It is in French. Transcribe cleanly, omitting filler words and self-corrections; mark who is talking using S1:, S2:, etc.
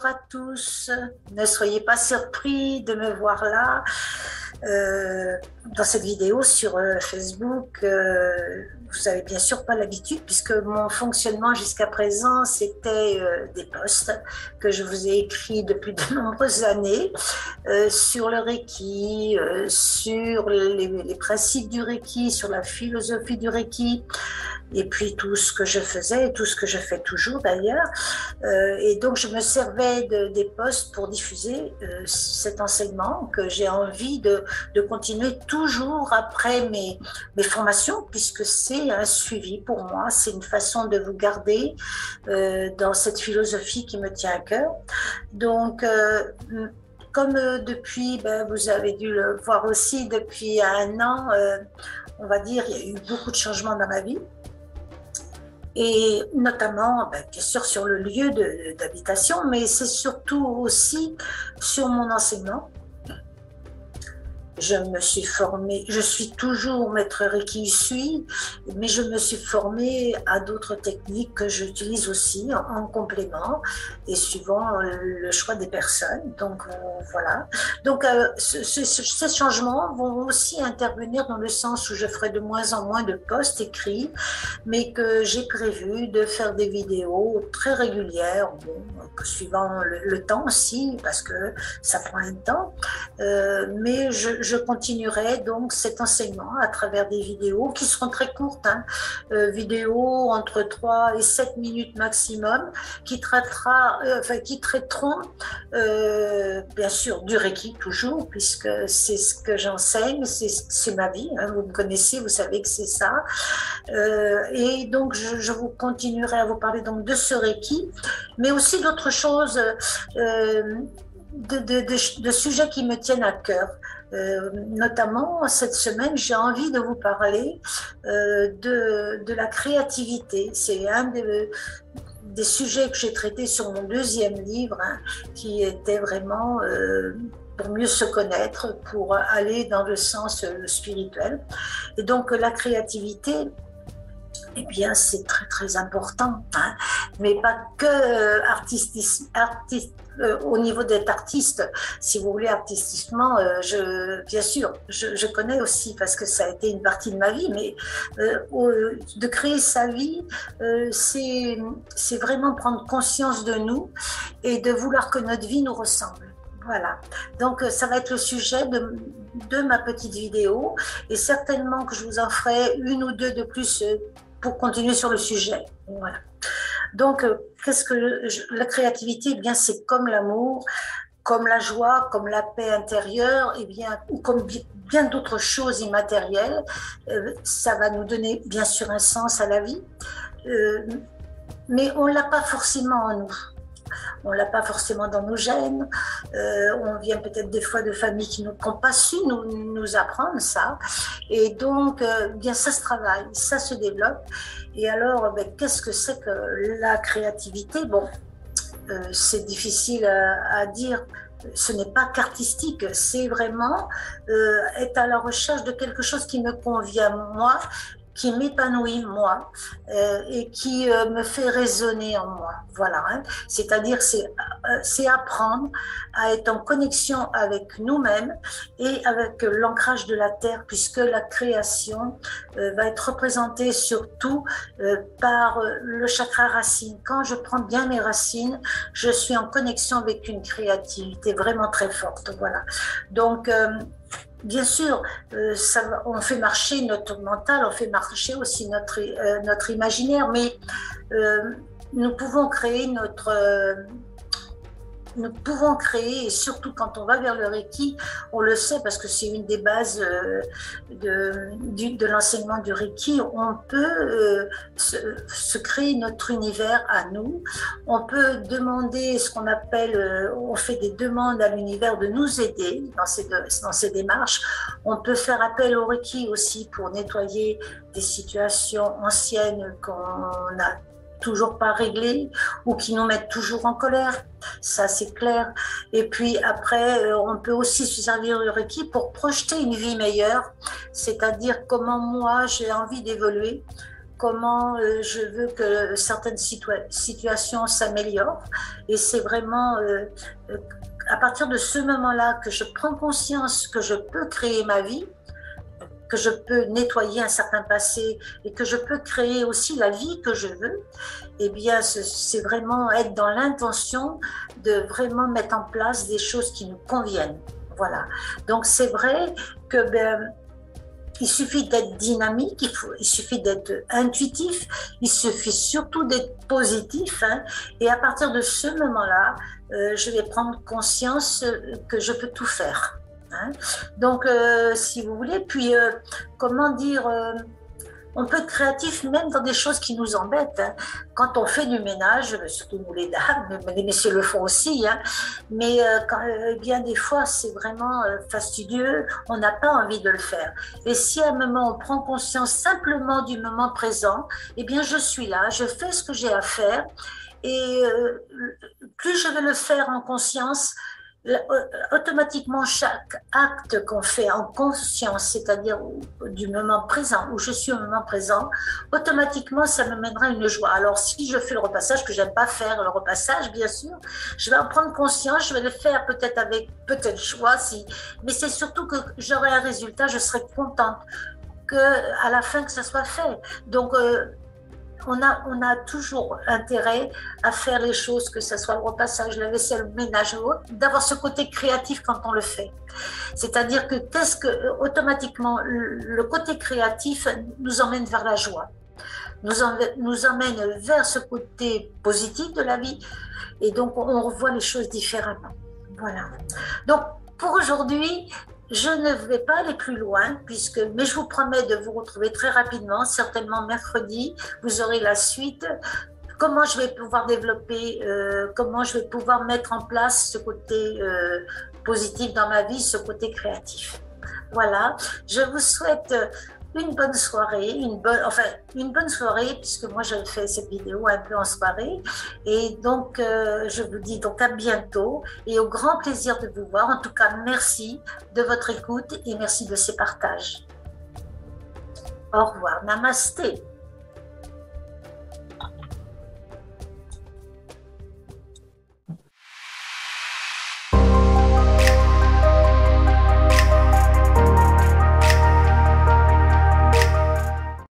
S1: bonjour à tous. Ne soyez pas surpris de me voir là dans cette vidéo sur Facebook. Vous n'avez bien sûr pas l'habitude puisque mon fonctionnement jusqu'à présent c'était des posts que je vous ai écrits depuis de nombreuses années sur le Reiki, sur les principes du Reiki, sur la philosophie du Reiki, et puis tout ce que je faisais et tout ce que je fais toujours d'ailleurs. Et donc je me servais des posts pour diffuser cet enseignement que j'ai envie de continuer toujours après mes formations, puisque c'est un suivi pour moi, c'est une façon de vous garder dans cette philosophie qui me tient à cœur. Donc comme depuis, vous avez dû le voir aussi, depuis un an, on va dire, il y a eu beaucoup de changements dans ma vie. Et notamment, bien sûr, sur le lieu d'habitation, mais c'est surtout aussi sur mon enseignement. Je me suis formée, je suis toujours maître Reiki Usui, mais je me suis formée à d'autres techniques que j'utilise aussi en complément et suivant le choix des personnes. Donc voilà. Donc ces changements vont aussi intervenir dans le sens où je ferai de moins en moins de posts écrits, mais que j'ai prévu de faire des vidéos très régulières, suivant le temps aussi, parce que ça prend un temps, mais je continuerai donc cet enseignement à travers des vidéos qui seront très courtes, vidéos entre 3 et 7 minutes maximum, qui traiteront bien sûr du Reiki toujours, puisque c'est ce que j'enseigne, c'est ma vie, vous me connaissez, vous savez que c'est ça, et donc je vous continuerai à vous parler donc de ce Reiki, mais aussi d'autres choses, de sujets qui me tiennent à cœur. Notamment cette semaine, j'ai envie de vous parler de la créativité. C'est un des sujets que j'ai traités sur mon deuxième livre, qui était vraiment pour mieux se connaître, pour aller dans le sens spirituel. Et donc la créativité, eh bien, c'est très très important, mais pas que au niveau d'être artiste. Si vous voulez, artistiquement, bien sûr, je connais aussi parce que ça a été une partie de ma vie, mais de créer sa vie, c'est vraiment prendre conscience de nous et de vouloir que notre vie nous ressemble. Voilà, donc ça va être le sujet de ma petite vidéo, et certainement que je vous en ferai une ou deux de plus pour continuer sur le sujet. Voilà. Donc, qu'est-ce que la créativité? Eh bien, c'est comme l'amour, comme la joie, comme la paix intérieure, et bien, ou comme bien d'autres choses immatérielles. Ça va nous donner, bien sûr, un sens à la vie, mais on ne l'a pas forcément en nous. On ne l'a pas forcément dans nos gènes, on vient peut-être des fois de familles qui n'ont pas su nous apprendre ça, et donc bien ça se travaille, ça se développe. Et alors qu'est-ce que c'est que la créativité? Bon, c'est difficile à dire. Ce n'est pas qu'artistique, c'est vraiment être à la recherche de quelque chose qui me convient moi, qui m'épanouit moi, et qui me fait résonner en moi. Voilà, c'est-à-dire c'est apprendre à être en connexion avec nous-mêmes et avec l'ancrage de la terre, puisque la création va être représentée surtout par le chakra racine. Quand je prends bien mes racines, je suis en connexion avec une créativité vraiment très forte. Voilà. Donc bien sûr, on fait marcher notre mental, on fait marcher aussi notre imaginaire, mais nous pouvons créer nous pouvons créer, et surtout quand on va vers le Reiki, on le sait parce que c'est une des bases de l'enseignement du Reiki, on peut se créer notre univers à nous, on peut demander ce qu'on appelle, on fait des demandes à l'univers de nous aider dans ces démarches, on peut faire appel au Reiki aussi pour nettoyer des situations anciennes qu'on a toujours pas réglées ou qui nous mettent toujours en colère, ça c'est clair. Et puis après, on peut aussi se servir du Reiki pour projeter une vie meilleure, c'est-à-dire comment moi j'ai envie d'évoluer, comment je veux que certaines situations s'améliorent. Et c'est vraiment à partir de ce moment-là que je prends conscience que je peux créer ma vie, que je peux nettoyer un certain passé et que je peux créer aussi la vie que je veux, eh bien, c'est vraiment être dans l'intention de vraiment mettre en place des choses qui nous conviennent. Voilà. Donc, c'est vrai que il suffit d'être dynamique, il suffit d'être intuitif, il suffit surtout d'être positif. Hein, et à partir de ce moment-là, je vais prendre conscience que je peux tout faire. Hein. Donc, si vous voulez, puis, comment dire, on peut être créatif même dans des choses qui nous embêtent. Hein. Quand on fait du ménage, surtout nous les dames, mais les messieurs le font aussi, hein, mais bien des fois c'est vraiment fastidieux, on n'a pas envie de le faire. Et si à un moment on prend conscience simplement du moment présent, eh bien je suis là, je fais ce que j'ai à faire, et plus je vais le faire en conscience, automatiquement chaque acte qu'on fait en conscience, c'est-à-dire du moment présent, où je suis au moment présent, automatiquement ça me mènera à une joie. Alors si je fais le repassage, que j'aime pas faire le repassage, bien sûr, je vais en prendre conscience, je vais le faire peut-être avec peut-être joie, si, mais c'est surtout que j'aurai un résultat, je serai contente que à la fin que ça soit fait. Donc on a toujours intérêt à faire les choses, que ce soit le repassage, la vaisselle, le ménage, d'avoir ce côté créatif quand on le fait. C'est-à-dire que automatiquement, le côté créatif nous emmène vers la joie, nous emmène vers ce côté positif de la vie, et donc on revoit les choses différemment. Voilà. Donc pour aujourd'hui, je ne vais pas aller plus loin, mais je vous promets de vous retrouver très rapidement, certainement mercredi, vous aurez la suite, comment je vais pouvoir développer, comment je vais pouvoir mettre en place ce côté positif dans ma vie, ce côté créatif. Voilà, je vous souhaite une bonne soirée, une bonne soirée, puisque moi je fais cette vidéo un peu en soirée, et donc je vous dis donc à bientôt, et au grand plaisir de vous voir. En tout cas, merci de votre écoute et merci de ces partages. Au revoir, namasté.